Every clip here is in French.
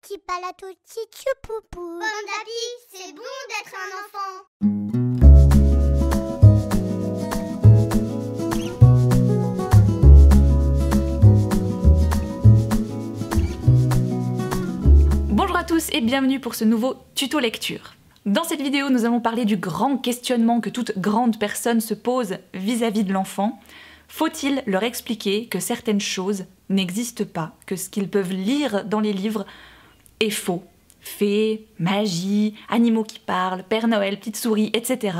Petit palato, petit poupou. Bon d'api, c'est bon d'être un enfant. Bonjour à tous et bienvenue pour ce nouveau tuto lecture. Dans cette vidéo, nous allons parler du grand questionnement que toute grande personne se pose vis-à-vis de l'enfant. Faut-il leur expliquer que certaines choses n'existent pas, que ce qu'ils peuvent lire dans les livres est faux? Fées, magie, animaux qui parlent, Père Noël, petite souris, etc.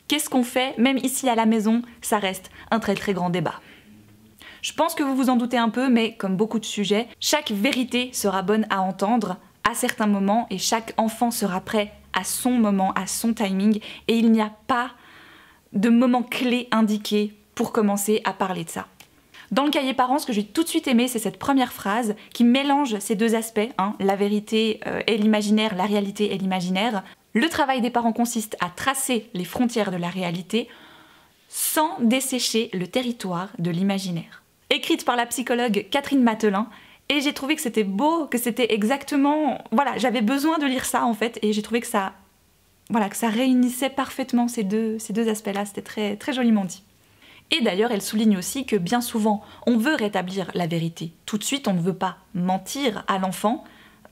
Qu'est-ce qu'on fait? Même ici à la maison, ça reste un très très grand débat. Je pense que vous vous en doutez un peu, mais comme beaucoup de sujets, chaque vérité sera bonne à entendre à certains moments et chaque enfant sera prêt à son moment, à son timing, et il n'y a pas de moment clé indiqué pour commencer à parler de ça. Dans le cahier parents, ce que j'ai tout de suite aimé, c'est cette première phrase qui mélange ces deux aspects, la vérité et l'imaginaire, la réalité et l'imaginaire. Le travail des parents consiste à tracer les frontières de la réalité sans dessécher le territoire de l'imaginaire. Écrite par la psychologue Catherine Mathelin, et j'ai trouvé que c'était beau, que c'était exactement... Voilà, j'avais besoin de lire ça en fait, et j'ai trouvé que ça... Voilà, que ça réunissait parfaitement ces deux aspects-là, c'était très, très joliment dit. Et d'ailleurs, elle souligne aussi que bien souvent, on veut rétablir la vérité. Tout de suite, on ne veut pas mentir à l'enfant,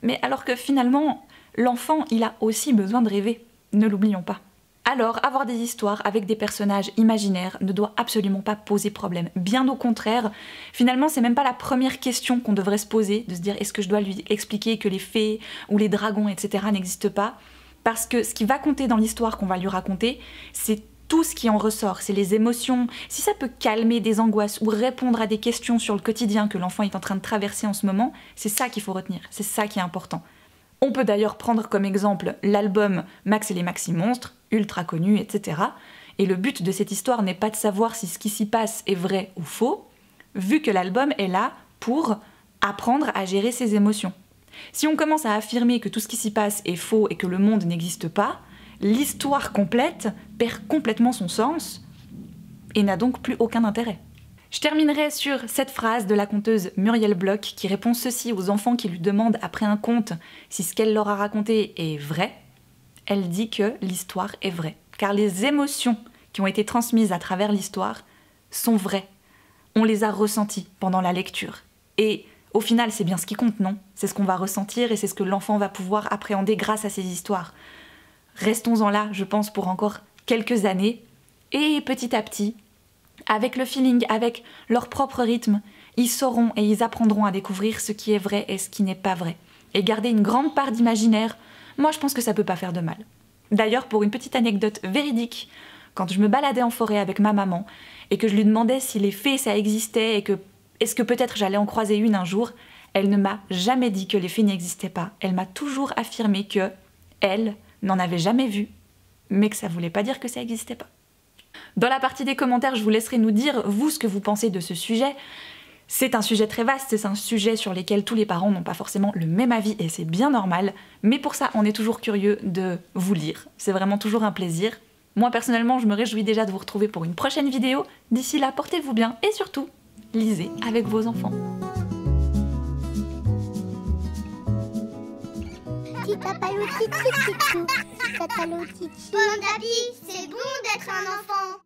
mais alors que finalement, l'enfant, il a aussi besoin de rêver. Ne l'oublions pas. Alors, avoir des histoires avec des personnages imaginaires ne doit absolument pas poser problème. Bien au contraire, finalement, c'est même pas la première question qu'on devrait se poser, de se dire est-ce que je dois lui expliquer que les fées ou les dragons, etc. n'existent pas? Parce que ce qui va compter dans l'histoire qu'on va lui raconter, c'est tout ce qui en ressort, c'est les émotions. Si ça peut calmer des angoisses ou répondre à des questions sur le quotidien que l'enfant est en train de traverser en ce moment, c'est ça qu'il faut retenir, c'est ça qui est important. On peut d'ailleurs prendre comme exemple l'album Max et les Maxi Monstres, ultra connu, etc. Et le but de cette histoire n'est pas de savoir si ce qui s'y passe est vrai ou faux, vu que l'album est là pour apprendre à gérer ses émotions. Si on commence à affirmer que tout ce qui s'y passe est faux et que le monde n'existe pas, l'histoire complète perd complètement son sens et n'a donc plus aucun intérêt. Je terminerai sur cette phrase de la conteuse Muriel Bloch qui répond ceci aux enfants qui lui demandent après un conte si ce qu'elle leur a raconté est vrai. Elle dit que l'histoire est vraie, car les émotions qui ont été transmises à travers l'histoire sont vraies. On les a ressenties pendant la lecture. Et au final, c'est bien ce qui compte, non? C'est ce qu'on va ressentir et c'est ce que l'enfant va pouvoir appréhender grâce à ces histoires. Restons-en là, je pense, pour encore quelques années. Et petit à petit, avec le feeling, avec leur propre rythme, ils sauront et ils apprendront à découvrir ce qui est vrai et ce qui n'est pas vrai. Et garder une grande part d'imaginaire, moi je pense que ça peut pas faire de mal. D'ailleurs, pour une petite anecdote véridique, quand je me baladais en forêt avec ma maman et que je lui demandais si les fées ça existait et que est-ce que peut-être j'allais en croiser une un jour, elle ne m'a jamais dit que les fées n'existaient pas. Elle m'a toujours affirmé que elle n'en avait jamais vu, mais que ça voulait pas dire que ça n'existait pas. Dans la partie des commentaires, je vous laisserai nous dire, vous, ce que vous pensez de ce sujet. C'est un sujet très vaste, c'est un sujet sur lequel tous les parents n'ont pas forcément le même avis, et c'est bien normal, mais pour ça, on est toujours curieux de vous lire. C'est vraiment toujours un plaisir. Moi, personnellement, je me réjouis déjà de vous retrouver pour une prochaine vidéo. D'ici là, portez-vous bien, et surtout, lisez avec vos enfants. Petit papalou, petit petit tout. Papalou, petit. Bon d'api, c'est bon d'être un enfant.